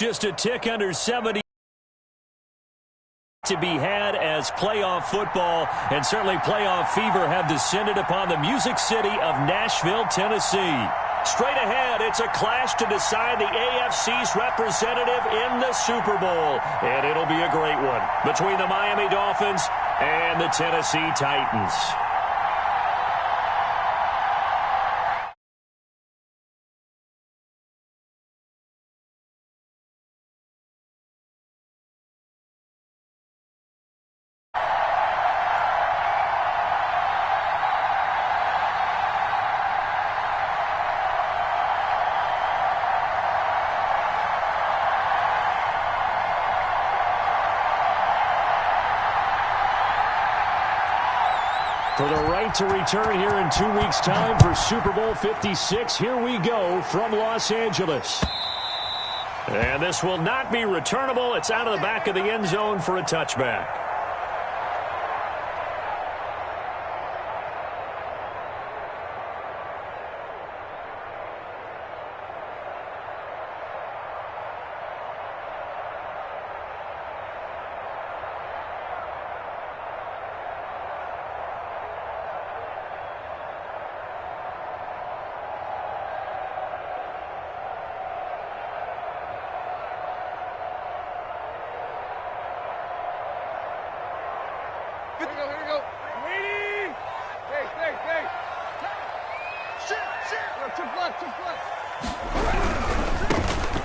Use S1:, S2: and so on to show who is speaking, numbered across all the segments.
S1: just a tick under 70 to be had as playoff football and certainly playoff fever have descended upon the Music City of Nashville, Tennessee. Straight ahead, it's a clash to decide the AFC's representative in the Super Bowl. And it'll be a great one between the Miami Dolphins and the Tennessee Titans. For the right to return here in 2 weeks' time for Super Bowl 56, here we go from Los Angeles. And this will not be returnable. It's out of the back of the end zone for a touchback.
S2: Here we go. Waiting. Hey. Shit. Chip left.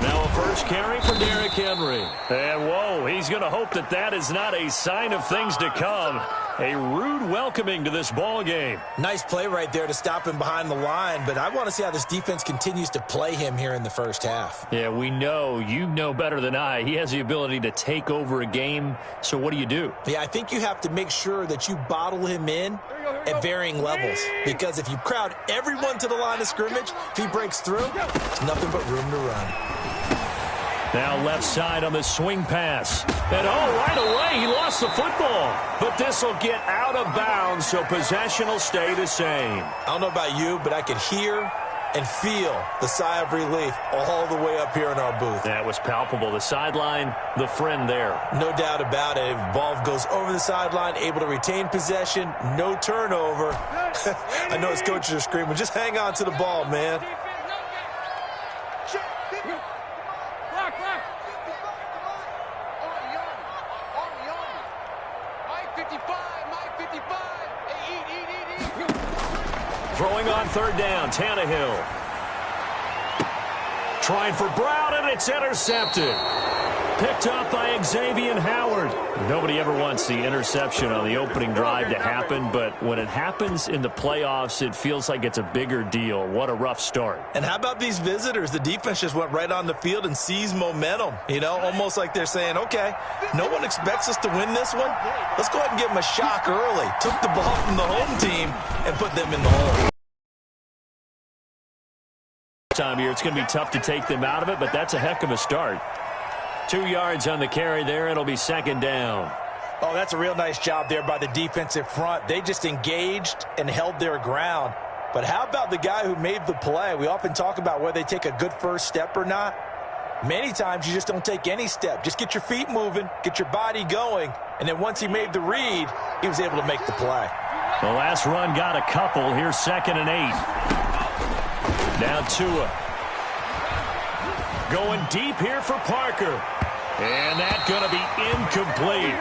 S1: Now a first carry for Derrick Henry. And whoa, he's going to hope that that is not a sign of things to come. A rude welcoming to this ball game.
S3: Nice play right there to stop him behind the line, but I want to see how this defense continues to play him here in the first half.
S1: Yeah, we know. You know better than I. He has the ability to take over a game, so what do?
S3: Yeah, I think you have to make sure that you bottle him in at varying levels, because if you crowd everyone to the line of scrimmage, if he breaks through, there's nothing but room to run.
S1: Now left side on the swing pass. And right away he lost the football. But this will get out of bounds, so possession will stay the same.
S3: I don't know about you, but I could hear and feel the sigh of relief all the way up here in our booth.
S1: That was palpable. The sideline, the friend there.
S3: No doubt about it. Ball goes over the sideline, able to retain possession, no turnover. I know his coaches are screaming, just hang on to the ball, man.
S1: Throwing on third down, Tannehill. Trying for Brown, and it's intercepted. Picked up by Xavier Howard. Nobody ever wants the interception on the opening drive to happen, but when it happens in the playoffs, it feels like it's a bigger deal. What a rough start.
S3: And how about these visitors? The defense just went right on the field and seized momentum. You know, almost like they're saying, okay, no one expects us to win this one. Let's go ahead and give them a shock early. Took the ball from the home team and put them in the hole.
S1: Time here, it's going to be tough to take them out of it, but that's a heck of a start. 2 yards on the carry there. It'll be second down.
S3: Oh, that's a real nice job there by the defensive front. They just engaged and held their ground. But how about the guy who made the play? We often talk about whether they take a good first step or not. Many times you just don't take any step. Just get your feet moving, get your body going, and then once he made the read, he was able to make the play.
S1: The last run got a couple. Here's 2nd and 8. Now Tua. Going deep here for Parker. And that's going to be incomplete.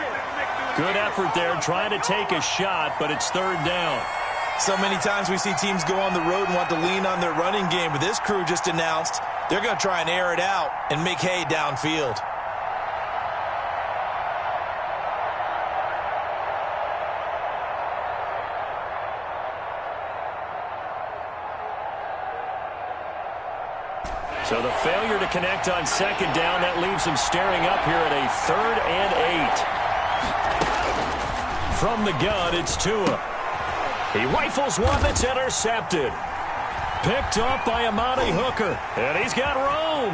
S1: Good effort there trying to take a shot, but it's third down.
S3: So many times we see teams go on the road and want to lean on their running game, but this crew just announced they're going to try and air it out and make hay downfield.
S1: So the failure to connect on second down, that leaves them staring up here at a 3rd and 8. From the gun, it's Tua. He rifles one that's intercepted. Picked up by Amani Hooker. And he's got room.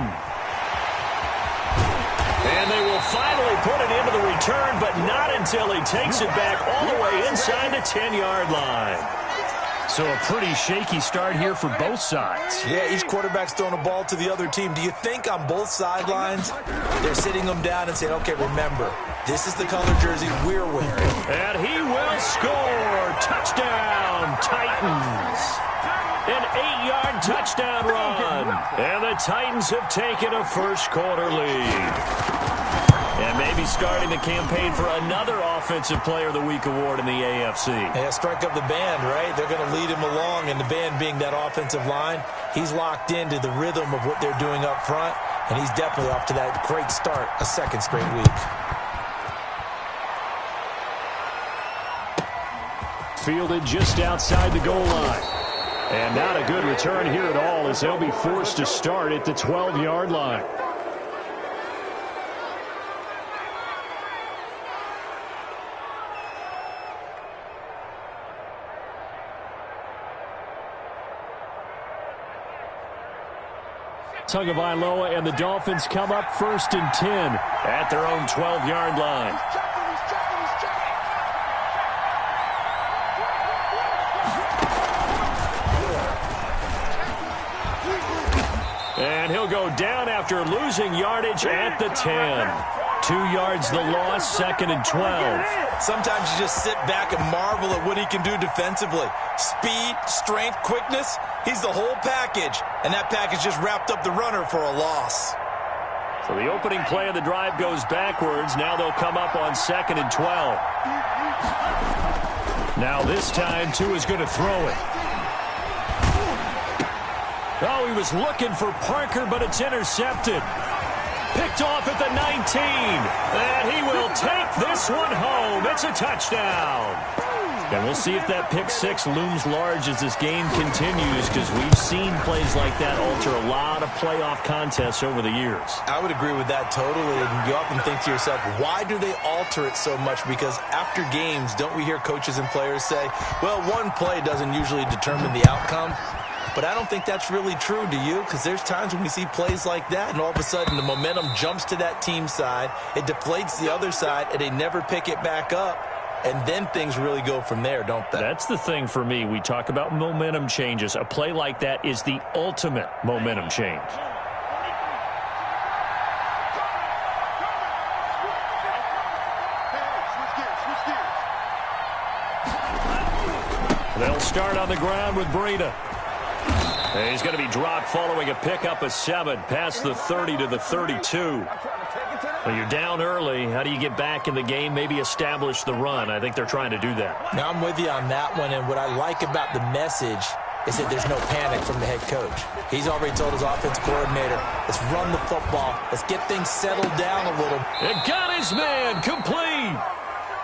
S1: And they will finally put it into the return, but not until he takes it back all the way inside the 10-yard line. So a pretty shaky start here for both sides.
S3: Yeah, each quarterback's throwing a ball to the other team. Do you think on both sidelines they're sitting them down and saying, okay, remember, this is the color jersey we're wearing?
S1: And he will score. Touchdown, Titans. An 8-yard touchdown run. And the Titans have taken a first-quarter lead. And maybe starting the campaign for another Offensive Player of the Week award in the AFC.
S3: Yeah, strike up the band, right? They're going to lead him along, and the band being that offensive line, he's locked into the rhythm of what they're doing up front, and he's definitely off to that great start, a second straight week.
S1: Fielded just outside the goal line. And not a good return here at all as they'll be forced to start at the 12-yard line. Tagovailoa and the Dolphins come up 1st and 10 at their own 12-yard line. And he'll go down after losing yardage at the 10. 2 yards the loss, 2nd and 12.
S3: Sometimes you just sit back and marvel at what he can do defensively. Speed, strength, quickness, he's the whole package. And that package just wrapped up the runner for a loss.
S1: So the opening play of the drive goes backwards. Now they'll come up on 2nd and 12. Now this time, Tua's going to throw it. Oh, he was looking for Parker, but it's intercepted. Picked off at the 19. And he will take this one home. It's a touchdown. And we'll see if that pick six looms large as this game continues, because we've seen plays like that alter a lot of playoff contests over the years.
S3: I would agree with that totally. And you often think to yourself, why do they alter it so much? Because after games, don't we hear coaches and players say, well, one play doesn't usually determine the outcome? But I don't think that's really true, do you? Because there's times when we see plays like that, and all of a sudden the momentum jumps to that team side, it deflates the other side, and they never pick it back up. And then things really go from there, don't they?
S1: That's the thing for me. We talk about momentum changes. A play like that is the ultimate momentum change. They'll start on the ground with Breida. And he's going to be dropped following a pickup of 7 past the 30 to the 32. Well, you're down early. How do you get back in the game? Maybe establish the run. I think they're trying to do that.
S3: Now, I'm with you on that one, and what I like about the message is that there's no panic from the head coach. He's already told his offense coordinator, let's run the football. Let's get things settled down a little.
S1: It got his man complete.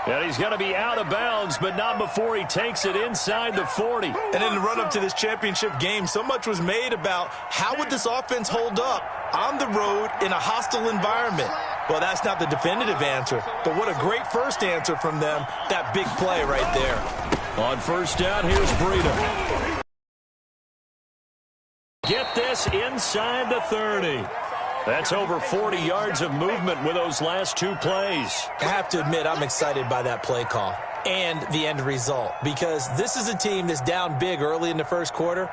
S1: And he's going to be out of bounds, but not before he takes it inside the 40.
S3: And in the run-up to this championship game, so much was made about how would this offense hold up on the road in a hostile environment. Well, that's not the definitive answer, but what a great first answer from them, that big play right there.
S1: On first down, here's Breida. Get this inside the 30. That's over 40 yards of movement with those last 2 plays.
S3: I have to admit, I'm excited by that play call and the end result, because this is a team that's down big early in the first quarter,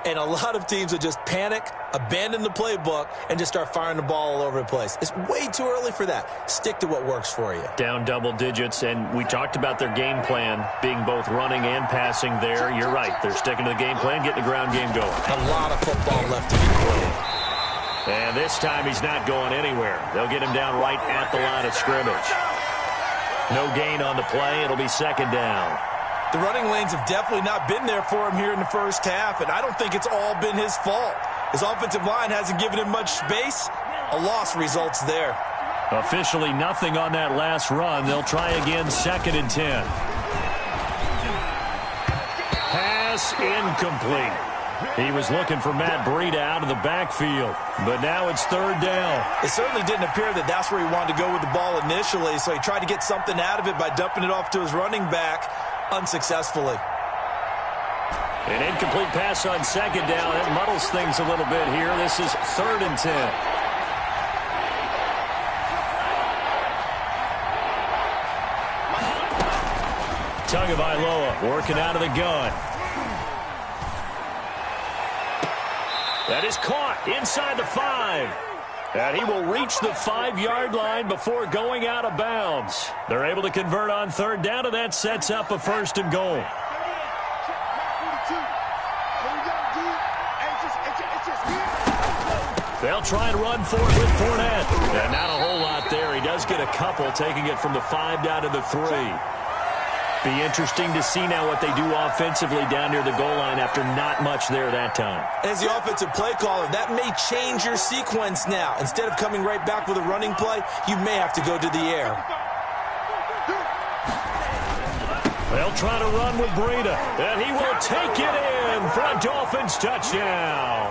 S3: and a lot of teams will just panic, abandon the playbook, and just start firing the ball all over the place. It's way too early for that. Stick to what works for you.
S1: Down double digits, and we talked about their game plan being both running and passing there. You're right. They're sticking to the game plan, getting the ground game going.
S3: A lot of football left to be played.
S1: And this time he's not going anywhere. They'll get him down right at the line of scrimmage. No gain on the play. It'll be second down.
S3: The running lanes have definitely not been there for him here in the first half, and I don't think it's all been his fault. His offensive line hasn't given him much space. A loss results there.
S1: Officially nothing on that last run. They'll try again, 2nd and 10. Pass incomplete. He was looking for Matt Breida out of the backfield, but now it's 3rd down.
S3: It certainly didn't appear that that's where he wanted to go with the ball initially, so he tried to get something out of it by dumping it off to his running back unsuccessfully.
S1: An incomplete pass on 2nd down. It muddles things a little bit here. This is 3rd and 10. Tagovailoa working out of the gun. That is caught inside the 5. And he will reach the 5-yard line before going out of bounds. They're able to convert on third down, and that sets up a 1st and goal. They'll try and run for it with Fournette. And not a whole lot there. He does get a couple, taking it from the 5 down to the 3. Be interesting to see now what they do offensively down near the goal line after not much there that time.
S3: As the offensive play caller, that may change your sequence now. Instead of coming right back with a running play, you may have to go to the air.
S1: They'll try to run with Breida, and he will take it in for a Dolphins touchdown.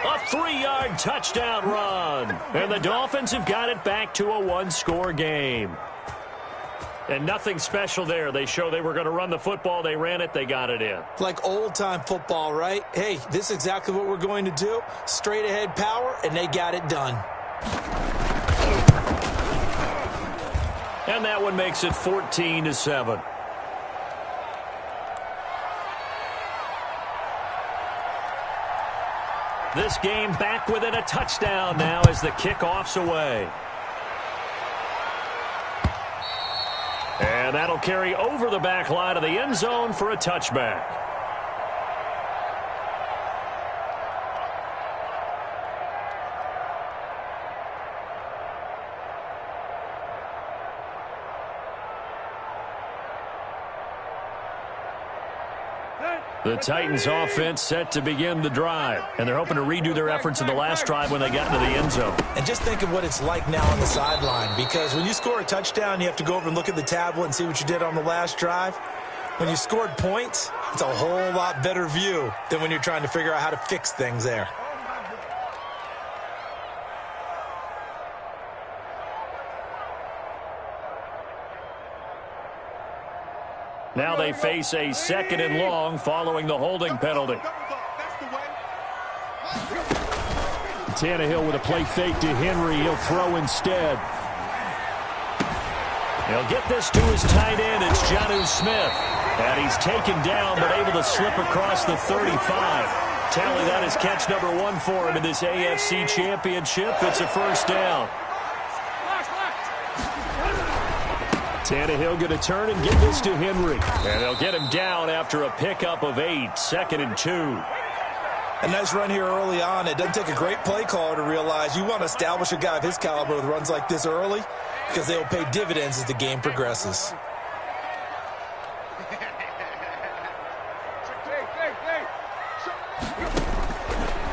S1: A 3-yard touchdown run. And the Dolphins have got it back to a 1-score game. And nothing special there. They show they were going to run the football. They ran it. They got it in.
S3: Like old-time football, right? Hey, this is exactly what we're going to do. Straight-ahead power, and they got it done.
S1: And that one makes it 14-7. This game back within a touchdown now as the kickoff's away. And that'll carry over the back line of the end zone for a touchback. The Titans offense set to begin the drive. And they're hoping to redo their efforts in the last drive when they got into the end zone.
S3: And just think of what it's like now on the sideline. Because when you score a touchdown, you have to go over and look at the tablet and see what you did on the last drive. When you scored points, it's a whole lot better view than when you're trying to figure out how to fix things there.
S1: Now they face a 2nd and long following the holding penalty. Tannehill with a play fake to Henry. He'll throw instead. He'll get this to his tight end. It's Jonnu Smith. And he's taken down but able to slip across the 35. Tally, that is catch number 1 for him in this AFC Championship. It's a 1st down. Tannehill going to turn and give this to Henry. And they'll get him down after a pickup of 8, 2nd and 2.
S3: A nice run here early on. It doesn't take a great play caller to realize you want to establish a guy of his caliber with runs like this early because they will pay dividends as the game progresses.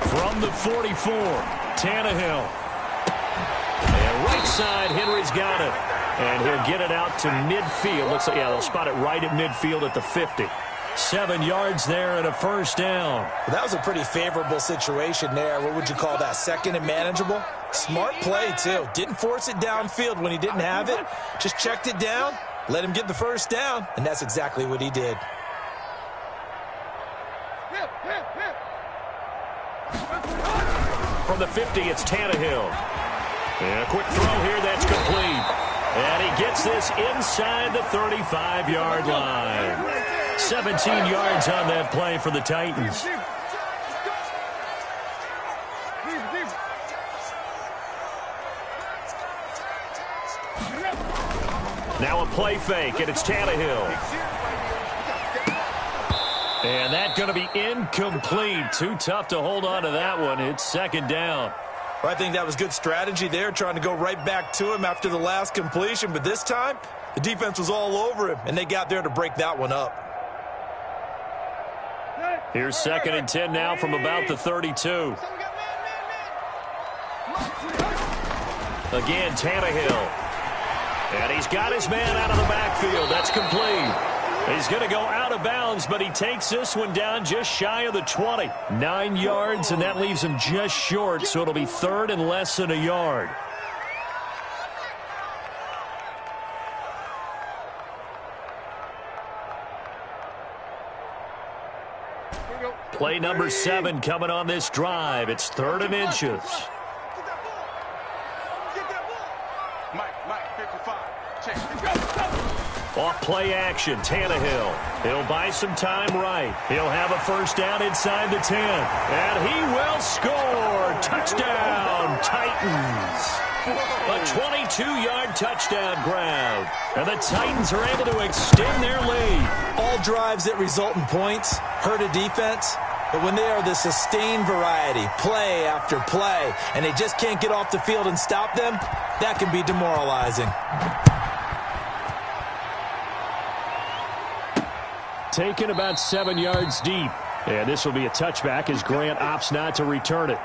S1: From the 44, Tannehill. And right side, Henry's got it. And he'll get it out to midfield. Looks like, yeah, they'll spot it right at midfield at the 50. 7 yards there and a 1st down.
S3: Well, that was a pretty favorable situation there. What would you call that? 2nd and manageable? Smart play, too. Didn't force it downfield when he didn't have it. Just checked it down, let him get the 1st down, and that's exactly what he did.
S1: From the 50, it's Tannehill. And a quick throw here, that's complete. And he gets this inside the 35-yard line. 17 yards on that play for the Titans. Now a play fake, and it's Tannehill. And that's going to be incomplete. Too tough to hold on to that one. It's 2nd down.
S3: Well, I think that was good strategy there, trying to go right back to him after the last completion. But this time, the defense was all over him, and they got there to break that one up.
S1: Here's 2nd and 10 now from about the 32. Again, Tannehill. And he's got his man out of the backfield. That's complete. He's going to go out of bounds, but he takes this one down just shy of the 20. 9 yards, and that leaves him just short, so it'll be 3rd and less than a yard. Play number 7 coming on this drive. It's 3rd and inches. Off play action, Tannehill. He'll buy some time right. He'll have a first down inside the 10. And he will score. Touchdown, Titans. A 22-yard touchdown grab. And the Titans are able to extend their lead.
S3: All drives that result in points hurt a defense. But when they are the sustained variety, play after play, and they just can't get off the field and stop them, that can be demoralizing.
S1: Taken about 7 yards deep. And this will be a touchback as Grant opts not to return it.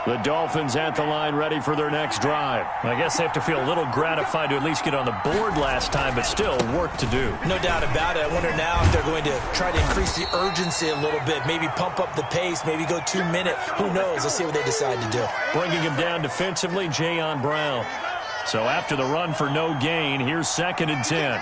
S1: The Dolphins at the line ready for their next drive. I guess they have to feel a little gratified to at least get on the board last time, but still work to do.
S3: No doubt about it. I wonder now if they're going to try to increase the urgency a little bit, maybe pump up the pace, maybe go 2 minute. Who knows? Let's see what they decide to do.
S1: Bringing him down defensively, Jayon Brown. So after the run for no gain, here's 2nd and 10.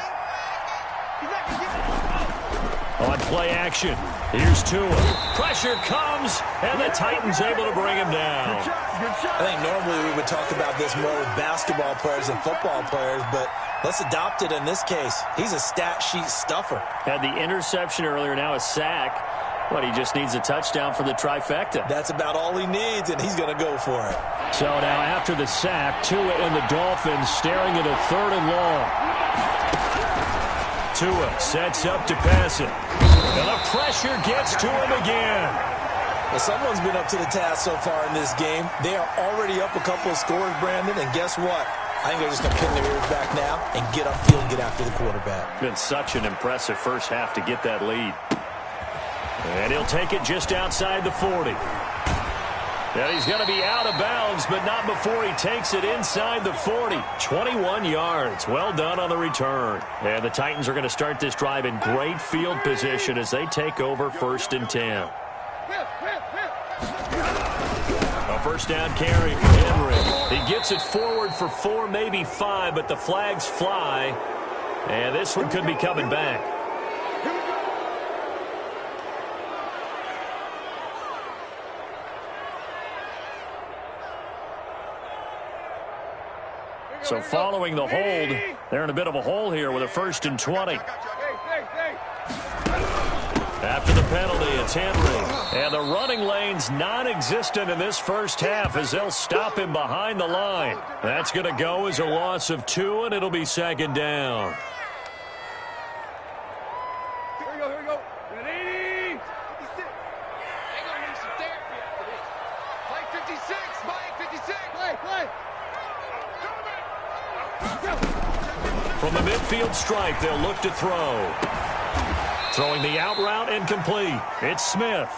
S1: On play action, here's Tua. Pressure comes, and the Titans able to bring him down.
S3: I think normally we would talk about this more with basketball players than football players, but let's adopt it in this case. He's a stat sheet stuffer.
S1: Had the interception earlier, now a sack. But he just needs a touchdown for the trifecta.
S3: That's about all he needs, and he's going to go for it.
S1: So now after the sack, Tua and the Dolphins staring at a 3rd and long. Tua sets up to pass it. And the pressure gets to him again.
S3: Well, someone's been up to the task so far in this game. They are already up a couple of scores, Brandon, and guess what? I think they're just going to pin their ears back now and get upfield and get after the quarterback.
S1: Been such an impressive first half to get that lead. And he'll take it just outside the 40. And he's going to be out of bounds, but not before he takes it inside the 40. 21 yards. Well done on the return. And the Titans are going to start this drive in great field position as they take over 1st and 10. A first down carry for Henry. He gets it forward for 4, maybe 5, but the flags fly. And this one could be coming back. So following the hold, they're in a bit of a hole here with a 1st and 20. After the penalty, it's Henry. And the running lane's non-existent in this first half as they'll stop him behind the line. That's going to go as a loss of 2, and it'll be 2nd down.
S2: Here we go. Ready? 56. They're going to need some therapy after this. Play 56. Mike, 56. Play.
S1: From the midfield stripe, they'll look to throw. Throwing the out route incomplete. It's Smith.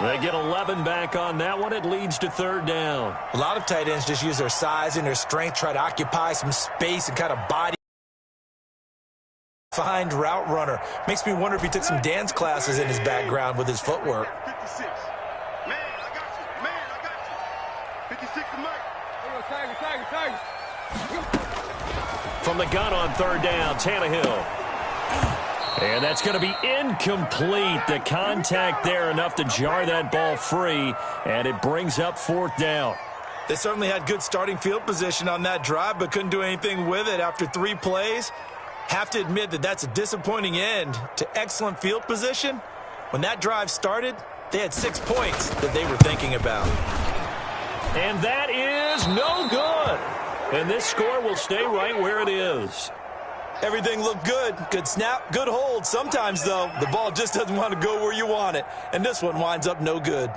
S1: They get 11 back on that one. It leads to 3rd down.
S3: A lot of tight ends just use their size and their strength, try to occupy some space and kind of body behind route runner. Makes me wonder if he took some dance classes in his background with his footwork.
S2: 56. Man, I got you. 56 to Mike. Tiger.
S1: From the gun on 3rd down, Tannehill. And that's going to be incomplete. The contact there enough to jar that ball free, and it brings up 4th down.
S3: They certainly had good starting field position on that drive, but couldn't do anything with it after 3 plays. Have to admit that that's a disappointing end to excellent field position. When that drive started, they had 6 points that they were thinking about.
S1: And that is no good. And this score will stay right where it is.
S3: Everything looked good. Good snap, good hold. Sometimes, though, the ball just doesn't want to go where you want it. And this one winds up no good.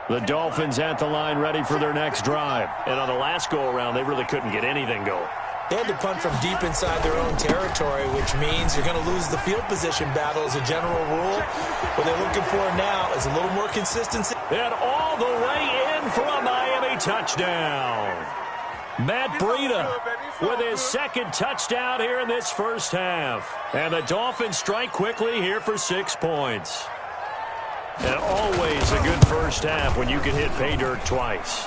S1: The Dolphins at the line ready for their next drive. And on the last go-around, they really couldn't get anything going.
S3: They had to punt from deep inside their own territory, which means you're going to lose the field position battle as a general rule. What they're looking for now is a little more consistency.
S1: And all the way in for a Miami touchdown. Matt Breida with his 2nd touchdown here in this first half. And the Dolphins strike quickly here for 6 points. And always a good first half when you can hit pay dirt twice.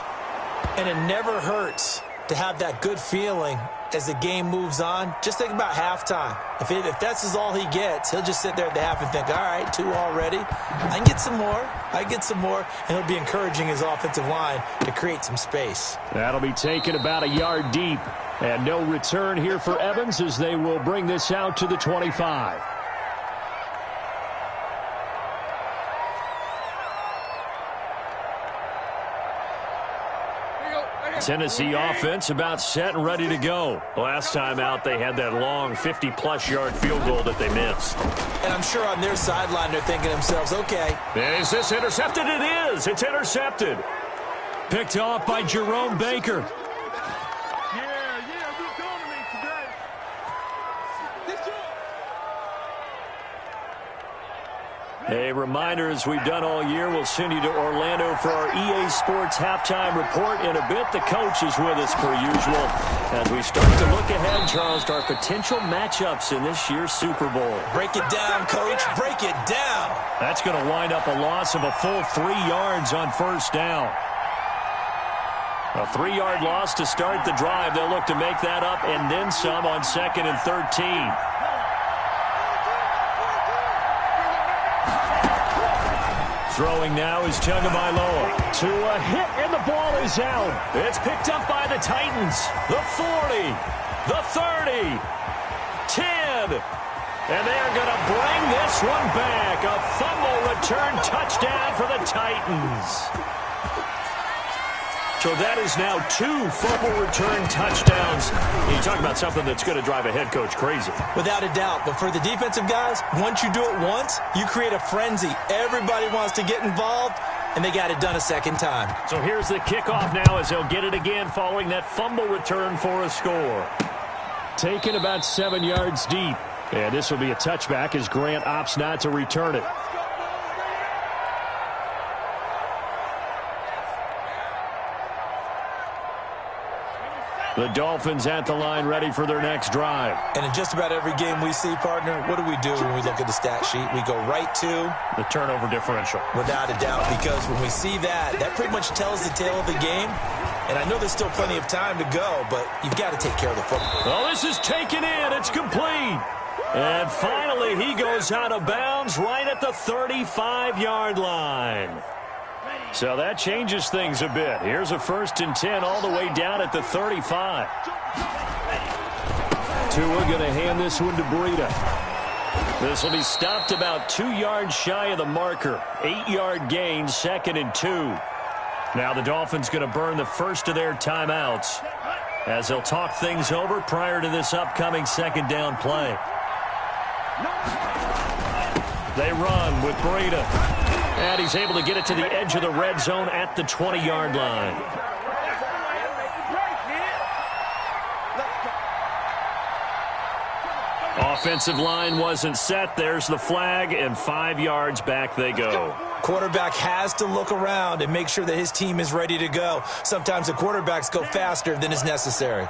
S3: And it never hurts to have that good feeling as the game moves on. Just think about halftime. If that's all he gets, he'll just sit there at the half and think, all right, 2 already. I can get some more. And he'll be encouraging his offensive line to create some space.
S1: That'll be taken about a yard deep. And no return here for Evans as they will bring this out to the 25. Tennessee offense about set and ready to go. Last time out, they had that long 50-plus yard field goal that they missed.
S3: And I'm sure on their sideline they're thinking to themselves, okay.
S1: Is this intercepted? It is. It's intercepted. Picked off by Jerome Baker. A reminder, as we've done all year, we'll send you to Orlando for our EA Sports halftime report in a bit. The coach is with us per usual as we start to look ahead, Charles, to our potential matchups in this year's Super Bowl.
S3: Break it down, Coach. Break it down.
S1: That's going to wind up a loss of a full 3 yards on first down. A 3-yard loss to start the drive. They'll look to make that up and then some on 2nd and 13. Throwing now is Tagovailoa to a hit, and the ball is out. It's picked up by the Titans. The 40, the 30, 10. And they are going to bring this one back. A fumble return touchdown for the Titans. So that is now 2 fumble return touchdowns. You talk about something that's going to drive a head coach crazy.
S3: Without a doubt. But for the defensive guys, once you do it once, you create a frenzy. Everybody wants to get involved, and they got it done a second time.
S1: So here's the kickoff now as they'll get it again following that fumble return for a score. Taken about 7 yards deep. And this will be a touchback as Grant opts not to return it. The Dolphins at the line ready for their next drive.
S3: And in just about every game we see, partner, what do we do when we look at the stat sheet? We go right to
S1: the turnover differential.
S3: Without a doubt, because when we see that, that pretty much tells the tale of the game. And I know there's still plenty of time to go, but you've got to take care of the football.
S1: Well, this is taken in. It's complete. And finally, he goes out of bounds right at the 35-yard line. So that changes things a bit. Here's a 1st and 10 all the way down at the 35. Tua going to hand this one to Breida. This will be stopped about 2 yards shy of the marker. 8-yard gain, 2nd and 2. Now the Dolphins going to burn the first of their timeouts as they'll talk things over prior to this upcoming 2nd down play. They run with Breida. And he's able to get it to the edge of the red zone at the 20-yard line. Offensive line wasn't set. There's the flag, and 5 yards back they go.
S3: Quarterback has to look around and make sure that his team is ready to go. Sometimes the quarterbacks go faster than is necessary.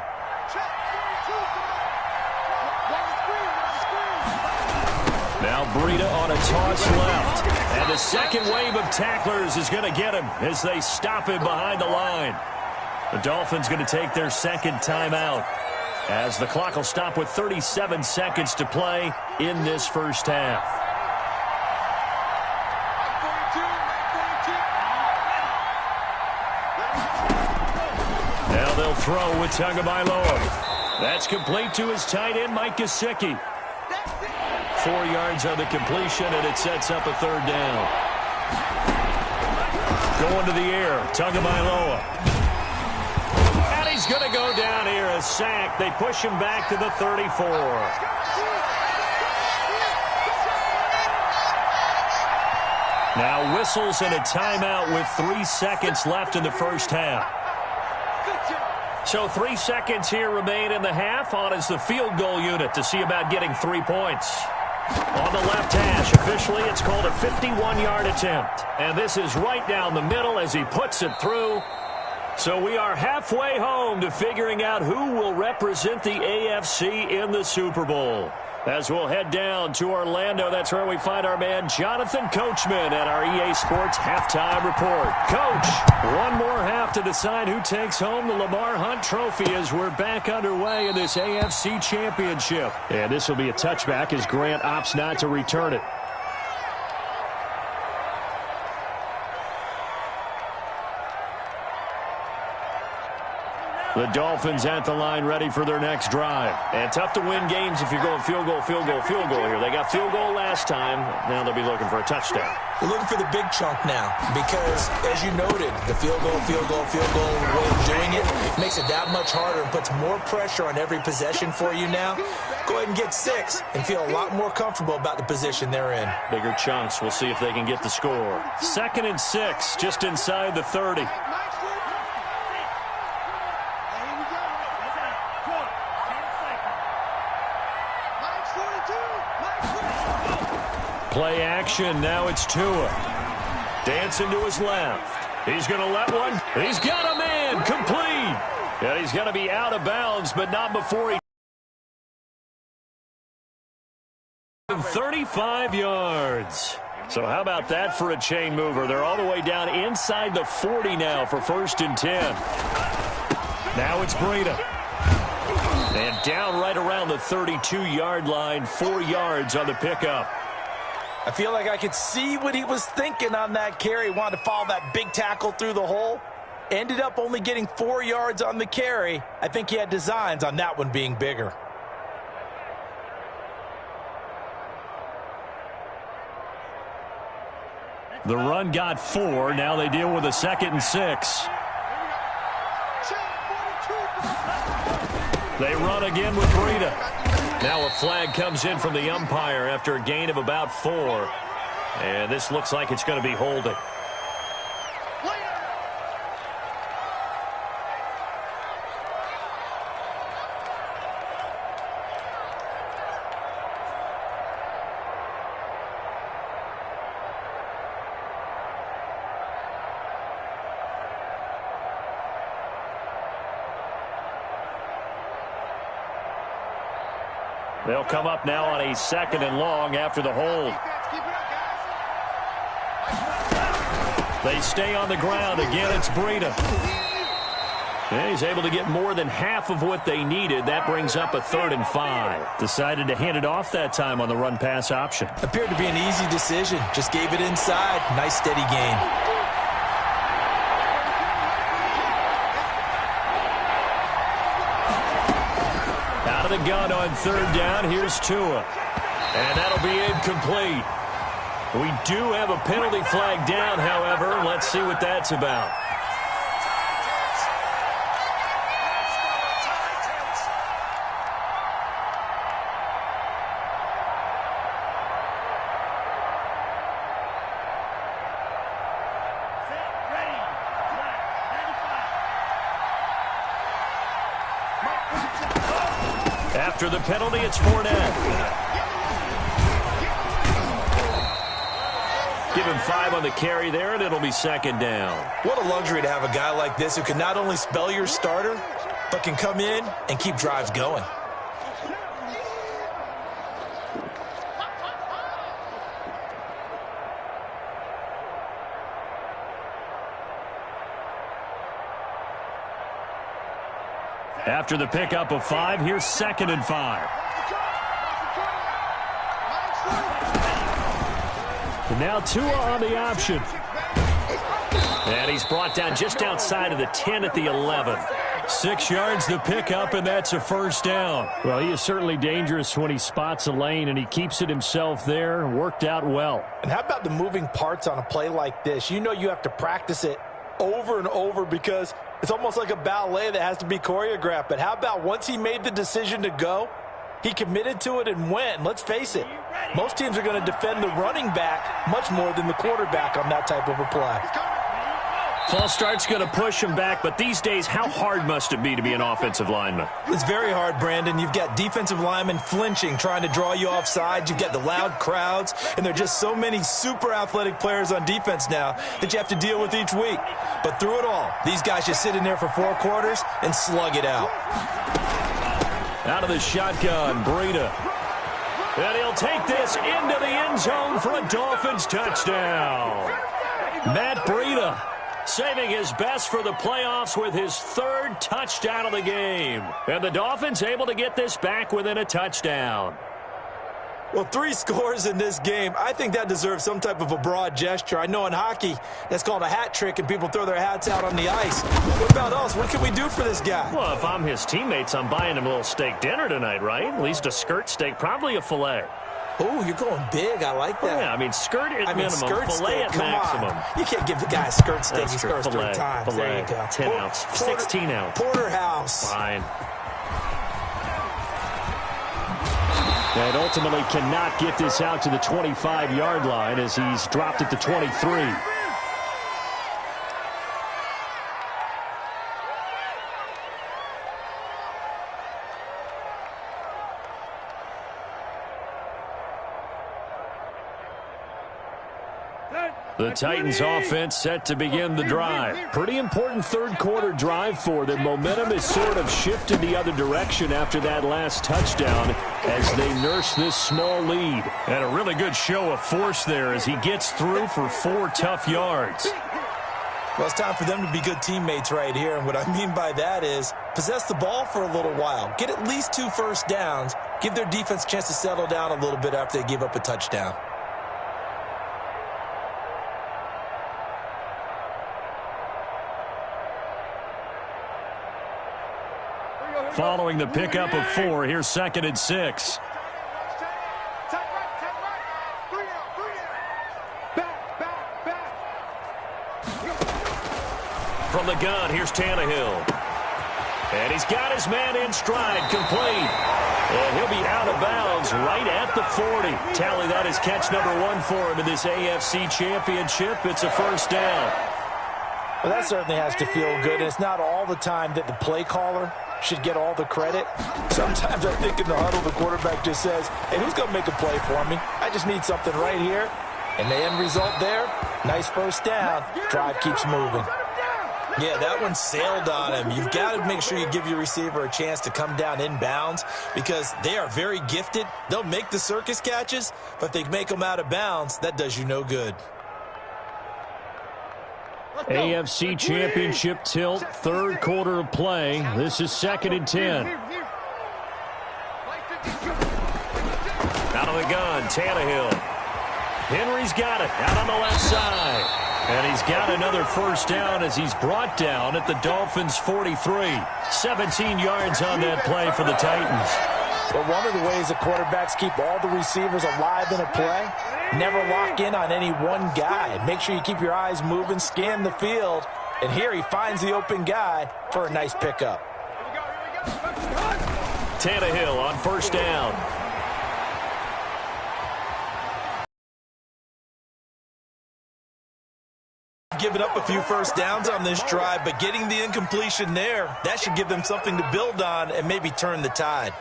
S1: Now Breida on a toss left. And the second wave of tacklers is going to get him as they stop him behind the line. The Dolphins going to take their 2nd timeout as the clock will stop with 37 seconds to play in this first half. Now they'll throw with Tagovailoa. That's complete to his tight end, Mike Gesicki. 4 yards on the completion, and it sets up a 3rd down. Going to the air, Tagovailoa. And he's going to go down here, a sack. They push him back to the 34. Now whistles and a timeout with 3 seconds left in the first half. So 3 seconds here remain in the half. On is the field goal unit to see about getting 3 points. On the left hash, officially it's called a 51-yard attempt. And this is right down the middle as he puts it through. So we are halfway home to figuring out who will represent the AFC in the Super Bowl. As we'll head down to Orlando, that's where we find our man Jonathan Coachman at our EA Sports Halftime Report. Coach, one more half to decide who takes home the Lamar Hunt Trophy as we're back underway in this AFC Championship. And this will be a touchback as Grant opts not to return it. The Dolphins at the line ready for their next drive. And tough to win games if you're going field goal here. They got field goal last time. Now they'll be looking for a touchdown.
S3: They're looking for the big chunk now because, as you noted, the field goal way of doing it makes it that much harder and puts more pressure on every possession for you now. Go ahead and get 6 and feel a lot more comfortable about the position they're in.
S1: Bigger chunks. We'll see if they can get the score. 2nd and 6, just inside the 30. Play action. Now it's Tua. Dancing to his left. He's going to let one. He's got a man. Complete. And he's going to be out of bounds, but not before he... 35 yards. So how about that for a chain mover? They're all the way down inside the 40 now for 1st and 10. Now it's Breida. And down right around the 32-yard line, 4 yards on the pickup.
S3: I feel like I could see what he was thinking on that carry. Wanted to follow that big tackle through the hole. Ended up only getting 4 yards on the carry. I think he had designs on that one being bigger.
S1: The run got 4. Now they deal with a 2nd and 6. They run again with Breida. Now a flag comes in from the umpire after a gain of about 4. And this looks like it's going to be holding. They'll come up now on a 2nd and long after the hold. They stay on the ground. Again, it's Breida. And he's able to get more than half of what they needed. That brings up a 3rd and 5. Decided to hand it off that time on the run-pass option.
S3: Appeared to be an easy decision. Just gave it inside. Nice, steady gain.
S1: Out of the gun on 3rd down. Here's Tua. And that'll be incomplete. We do have a penalty flag down, however. Let's see what that's about. After the penalty, it's Fournette. Give him 5 on the carry there, and it'll be 2nd down.
S3: What a luxury to have a guy like this who can not only spell your starter, but can come in and keep drives going.
S1: After the pickup of 5, here's 2nd and 5. And now Tua on the option. And he's brought down just outside of the 10 at the 11. 6 yards the pickup, and that's a 1st down. Well, he is certainly dangerous when he spots a lane, and he keeps it himself there. Worked out well.
S3: And how about the moving parts on a play like this? You know you have to practice it over and over because it's almost like a ballet that has to be choreographed. But how about once he made the decision to go, he committed to it and went. And let's face it, most teams are going to defend the running back much more than the quarterback on that type of a play.
S1: False start's going to push him back, but these days, how hard must it be to be an offensive lineman?
S3: It's very hard, Brandon. You've got defensive linemen flinching, trying to draw you off sides. You've got the loud crowds, and there are just so many super athletic players on defense now that you have to deal with each week. But through it all, these guys just sit in there for 4 quarters and slug it out.
S1: Out of the shotgun, Breida. And he'll take this into the end zone for a Dolphins touchdown. Matt Breida saving his best for the playoffs with his third touchdown of the game. And the Dolphins able to get this back within a touchdown.
S3: Well, 3 scores in this game. I think that deserves some type of a broad gesture. I know in hockey, that's called a hat trick, and people throw their hats out on the ice. What about us? What can we do for this guy?
S1: Well, if I'm his teammates, I'm buying him a little steak dinner tonight, right? At least a skirt steak, probably a filet.
S3: Oh, you're going big. I like that.
S1: Yeah, I mean, skirt at minimum,
S3: skirt
S1: filet
S3: steak.
S1: at maximum.
S3: You can't give the guy a skirt steak.
S1: That's
S3: He
S1: true.
S3: scores 3 times.
S1: Filet,
S3: There you go.
S1: 10 ounce, 16 ounce.
S3: Porterhouse.
S1: Fine. And ultimately cannot get this out to the 25-yard line as he's dropped at the 23. The Titans offense set to begin the drive. Pretty important third quarter drive for them. Momentum is sort of shifted the other direction after that last touchdown as they nurse this small lead. And a really good show of force there as he gets through for 4 tough yards.
S3: Well, it's time for them to be good teammates right here. And what I mean by that is possess the ball for a little while. Get at least 2 first downs. Give their defense a chance to settle down a little bit after they give up a touchdown.
S1: Following the pickup of 4, here's 2nd and 6. From the gun, here's Tannehill. And he's got his man in stride, complete. And he'll be out of bounds right at the 40. Tally that is catch number 1 for him in this AFC Championship. It's a first down.
S3: Well, that certainly has to feel good. And it's not all the time that the play caller should get all the credit. Sometimes I think in the huddle, the quarterback just says, hey, who's going to make a play for me? I just need something right here. And the end result there, nice first down. Drive keeps moving. Yeah, that one sailed on him. You've got to make sure you give your receiver a chance to come down inbounds because they are very gifted. They'll make the circus catches, but if they make them out of bounds, that does you no good.
S1: AFC Championship tilt, third quarter of play. This is 2nd and 10. Out of the gun, Tannehill. Henry's got it out on the left side. And he's got another first down as he's brought down at the Dolphins' 43. 17 yards on that play for the Titans.
S3: But one of the ways the quarterbacks keep all the receivers alive in a play, never lock in on any one guy. Make sure you keep your eyes moving, scan the field. And here he finds the open guy for a nice pickup.
S1: Tannehill on first down.
S3: Giving up a few first downs on this drive, but getting the incompletion there, that should give them something to build on and maybe turn the tide.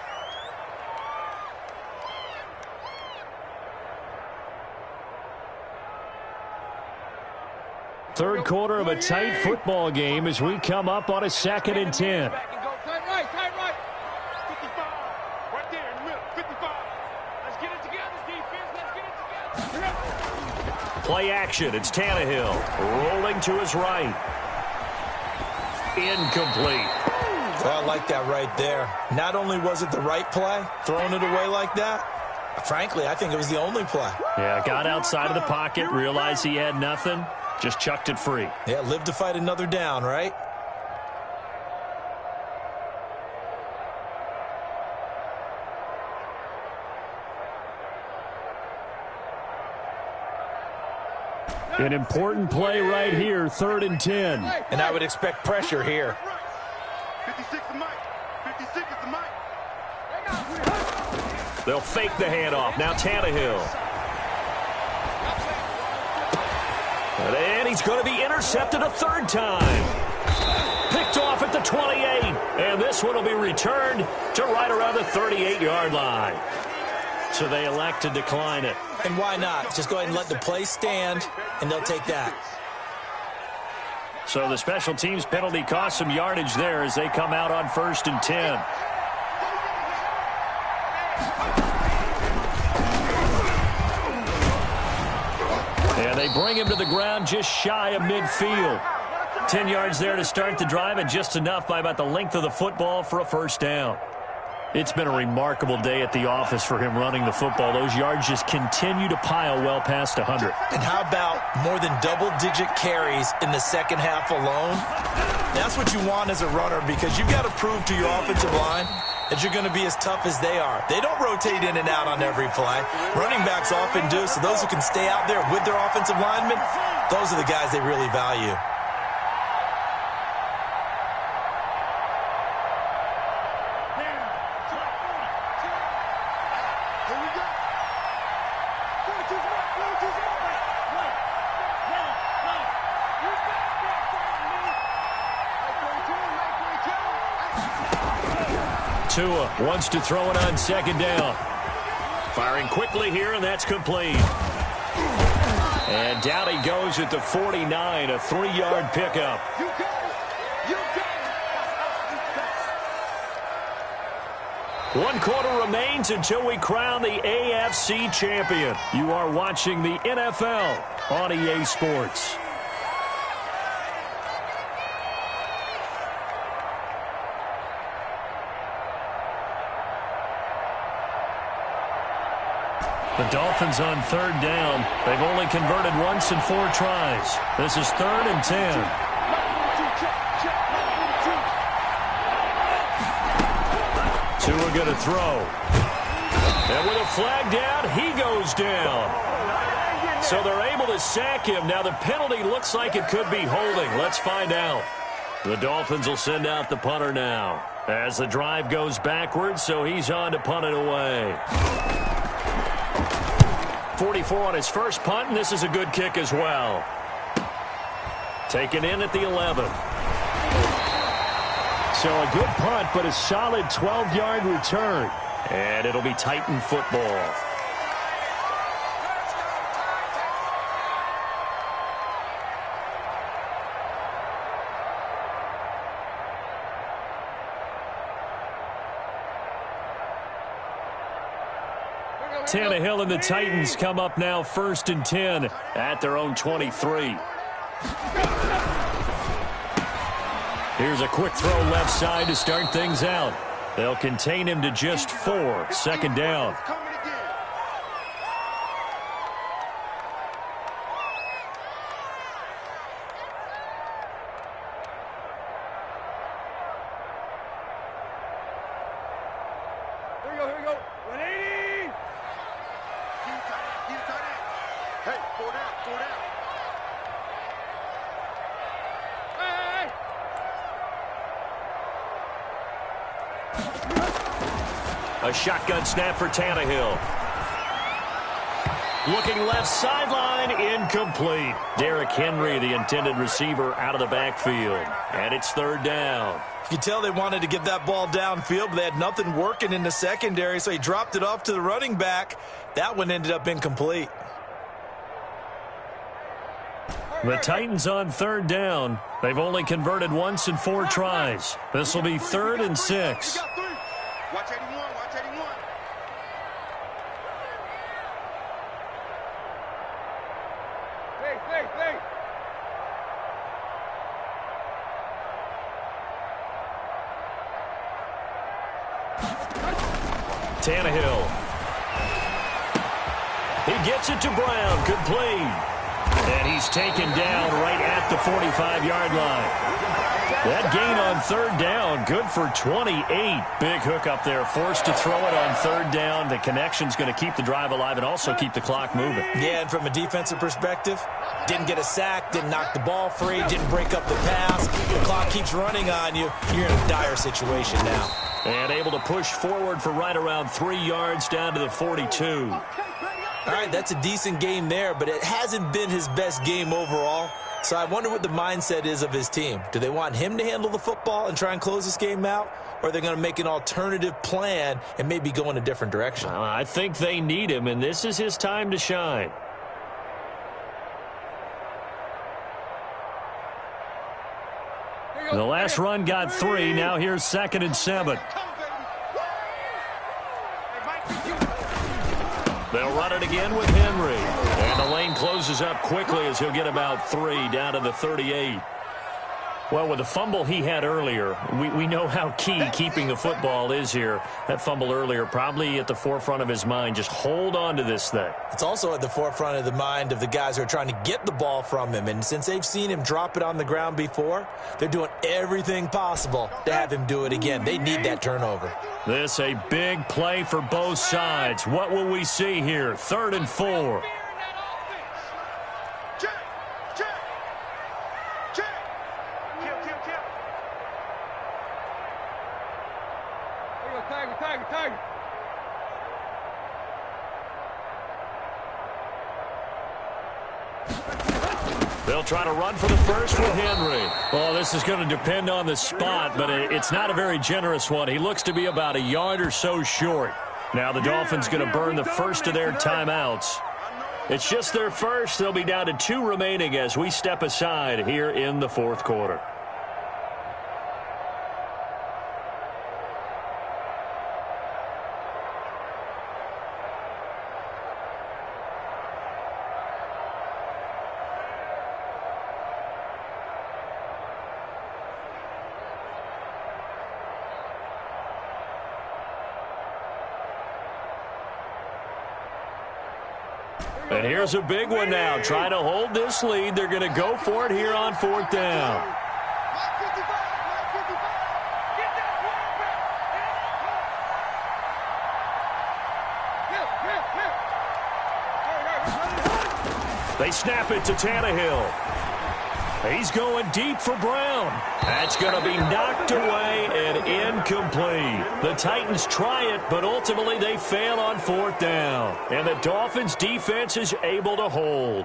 S1: Third quarter of a tight football game as we come up on a 2nd and 10. Play action. It's Tannehill rolling to his right. Incomplete.
S3: Well, I like that right there. Not only was it the right play, throwing it away like that, frankly, I think it was the only play.
S1: Yeah, got outside of the pocket, realized he had nothing, just chucked it free.
S3: Yeah, live to fight another down, right?
S1: An important play right here, 3rd and 10.
S3: And I would expect pressure here.
S2: 56 is Mike. 56 is the Mike.
S1: They'll fake the handoff. Now Tannehill. And he's going to be intercepted a 3rd time. Picked off at the 28. And this one will be returned to right around the 38-yard line. So they elect to decline it.
S3: And why not? Just go ahead and let the play stand, and they'll take that.
S1: So the special teams penalty cost some yardage there as they come out on 1st and 10. They bring him to the ground just shy of midfield. 10 yards there to start the drive, and just enough by about the length of the football for a first down. It's been a remarkable day at the office for him running the football. Those yards just continue to pile well past 100.
S3: And how about more than double-digit carries in the second half alone? That's what you want as a runner, because you've got to prove to your offensive line that you're going to be as tough as they are. They don't rotate in and out on every play. Running backs often do, so those who can stay out there with their offensive linemen, those are the guys they really value.
S1: Tua wants to throw it on second down. Firing quickly here, and that's complete. And down he goes at the 49, a 3-yard pickup. One quarter remains until we crown the AFC champion. You are watching the NFL on EA Sports. The Dolphins on third down. They've only converted once in 4 tries. This is 3rd and 10. Tua going to throw. And with a flag down, he goes down. So they're able to sack him. Now the penalty looks like it could be holding. Let's find out. The Dolphins will send out the punter now as the drive goes backwards, so he's on to punt it away. 44 on his first punt, and this is a good kick as well. Taken in at the 11. So a good punt, but a solid 12-yard return. And it'll be Titan football. Tannehill and the Titans come up now 1st and 10 at their own 23. Here's a quick throw left side to start things out. They'll contain him to just 4. Second down.
S2: Here we go. 180. Hey, 4 down. Hey.
S1: A shotgun snap for Tannehill. Looking left sideline, incomplete. Derrick Henry, the intended receiver, out of the backfield. And it's 3rd down.
S3: You can tell they wanted to get that ball downfield, but they had nothing working in the secondary, so he dropped it off to the running back. That one ended up incomplete.
S1: The Titans on 3rd down. They've only converted once in 4 tries. This will be 3rd and 6.
S2: Watch 81. Hey.
S1: Tannehill. He gets it to Brown. Complete. And he's taken down right at the 45-yard line. That gain on 3rd down, good for 28. Big hook up there, forced to throw it on 3rd down. The connection's going to keep the drive alive and also keep the clock moving.
S3: Yeah, and from a defensive perspective, didn't get a sack, didn't knock the ball free, didn't break up the pass. The clock keeps running on you. You're in a dire situation now.
S1: And able to push forward for right around 3 yards down to the 42.
S3: All right, that's a decent game there, but it hasn't been his best game overall. So I wonder what the mindset is of his team. Do they want him to handle the football and try and close this game out? Or are they going to make an alternative plan and maybe go in a different direction?
S1: I think they need him, and this is his time to shine. The last run got 3. Now here's 2nd and 7. They'll run it again with Henry. And the lane closes up quickly as he'll get about 3 down to the 38. Well, with the fumble he had earlier, we know how key keeping the football is here. That fumble earlier probably at the forefront of his mind. Just hold on to this thing.
S3: It's also at the forefront of the mind of the guys who are trying to get the ball from him. And since they've seen him drop it on the ground before, they're doing everything possible to have him do it again. They need that turnover.
S1: This a big play for both sides. What will we see here? 3rd and 4.
S2: Tiger.
S1: They'll try to run for the first with Henry. Well, this is going to depend on the spot, but it's not a very generous one. He looks to be about a yard or so short. Now the Dolphins going to burn the first of their timeouts. It's just their first. They'll be down to 2 remaining as we step aside here in the 4th quarter. And here's a big one now. Trying to hold this lead. They're going to go for it here on 4th down. They snap it to Tannehill. He's going deep for Brown. That's going to be knocked away and incomplete. The Titans try it, but ultimately they fail on 4th down. And the Dolphins defense is able to hold.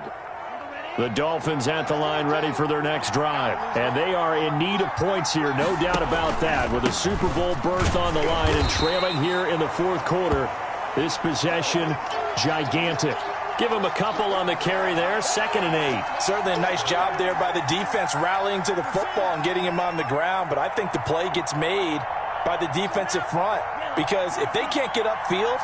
S1: The Dolphins at the line ready for their next drive. And they are in need of points here, no doubt about that. With a Super Bowl berth on the line and trailing here in the 4th quarter, this possession gigantic. Give him a couple on the carry there, 2nd and 8.
S3: Certainly a nice job there by the defense rallying to the football and getting him on the ground, but I think the play gets made by the defensive front because if they can't get upfield,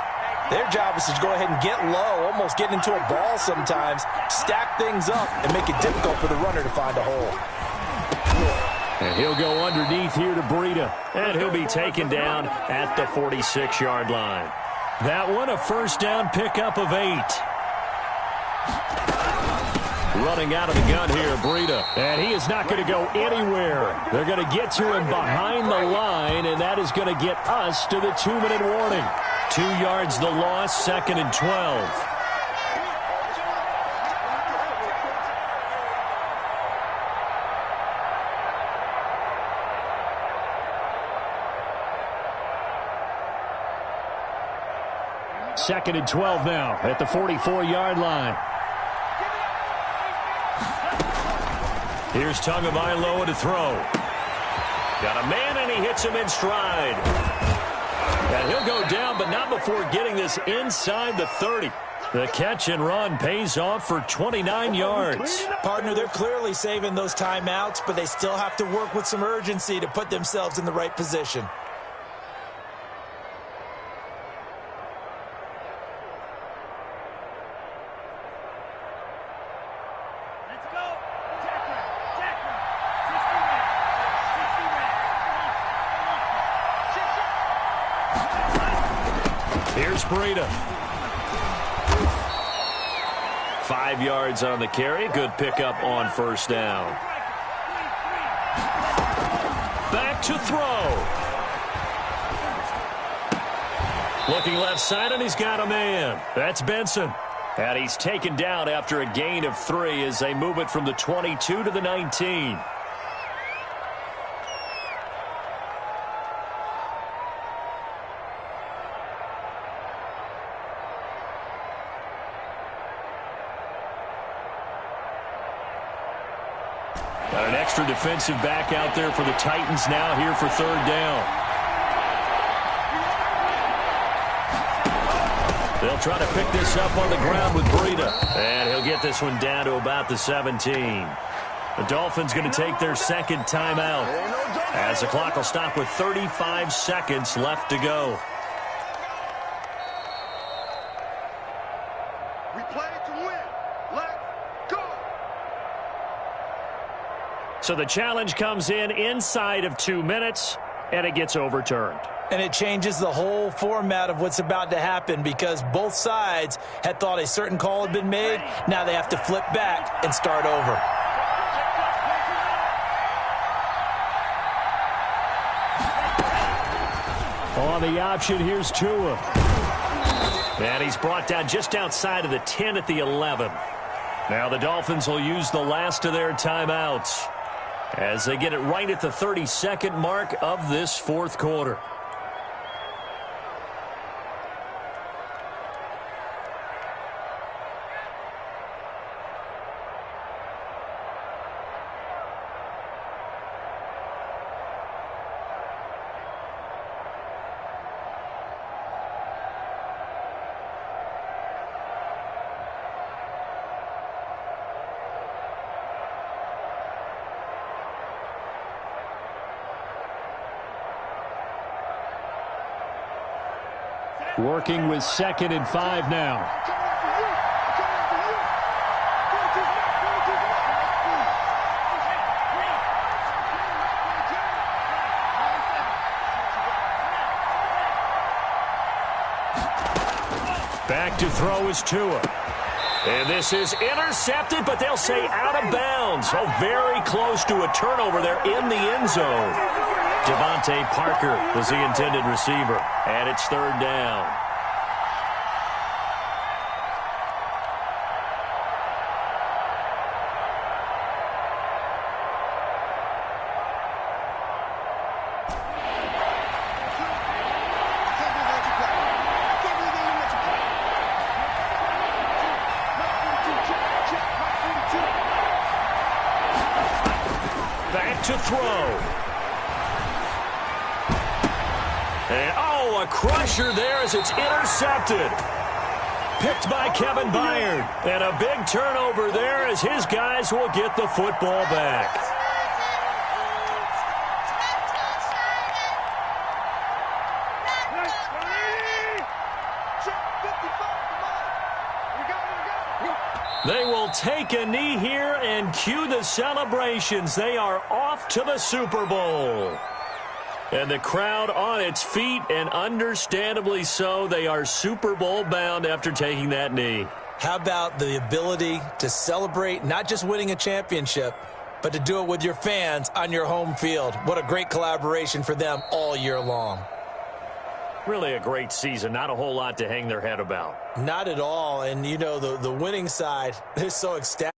S3: their job is to go ahead and get low, almost get into a ball sometimes, stack things up, and make it difficult for the runner to find a hole.
S1: And he'll go underneath here to Breida, and he'll be taken down at the 46-yard line. That one, a 1st down pickup of 8. Running out of the gun here, Breida. And he is not going to go anywhere. They're going to get to him behind the line, and that is going to get us to the 2-minute warning. 2 yards the loss, 2nd and 12. Second and 12 now at the 44-yard line. Here's Tagovailoa to throw. Got a man, and he hits him in stride. And he'll go down, but not before getting this inside the 30. The catch and run pays off for 29 yards.
S3: Partner, they're clearly saving those timeouts, but they still have to work with some urgency to put themselves in the right position.
S1: Here's Breida. 5 yards on the carry. Good pickup on 1st down. Back to throw. Looking left side, and he's got a man. That's Benson. And he's taken down after a gain of 3 as they move it from the 22 to the 19. Got an extra defensive back out there for the Titans now here for 3rd down. They'll try to pick this up on the ground with Breida. And he'll get this one down to about the 17. The Dolphins going to take their 2nd timeout as the clock will stop with 35 seconds left to go.
S2: We play to win. Let's go.
S1: So the challenge comes in inside of 2 minutes, and it gets overturned.
S3: And it changes the whole format of what's about to happen because both sides had thought a certain call had been made. Now they have to flip back and start over.
S1: On the option, here's Tua. And he's brought down just outside of the 10 at the 11. Now the Dolphins will use the last of their timeouts as they get it right at the 32nd mark of this fourth quarter. Working with 2nd and 5 now. Back to throw is Tua. And this is intercepted, but they'll say out of bounds. Oh, very close to a turnover there in the end zone. Devontae Parker was the intended receiver, and it's 3rd down. Back to throw. And, oh, a crusher there as it's intercepted. Picked by Kevin Byard. And a big turnover there as his guys will get the football back. They will take a knee here and cue the celebrations. They are off to the Super Bowl. And the crowd on its feet, and understandably so. They are Super Bowl bound after taking that knee.
S3: How about the ability to celebrate not just winning a championship, but to do it with your fans on your home field? What a great collaboration for them all year long.
S1: Really a great season. Not a whole lot to hang their head about.
S3: Not at all. And, you know, the winning side is so ecstatic.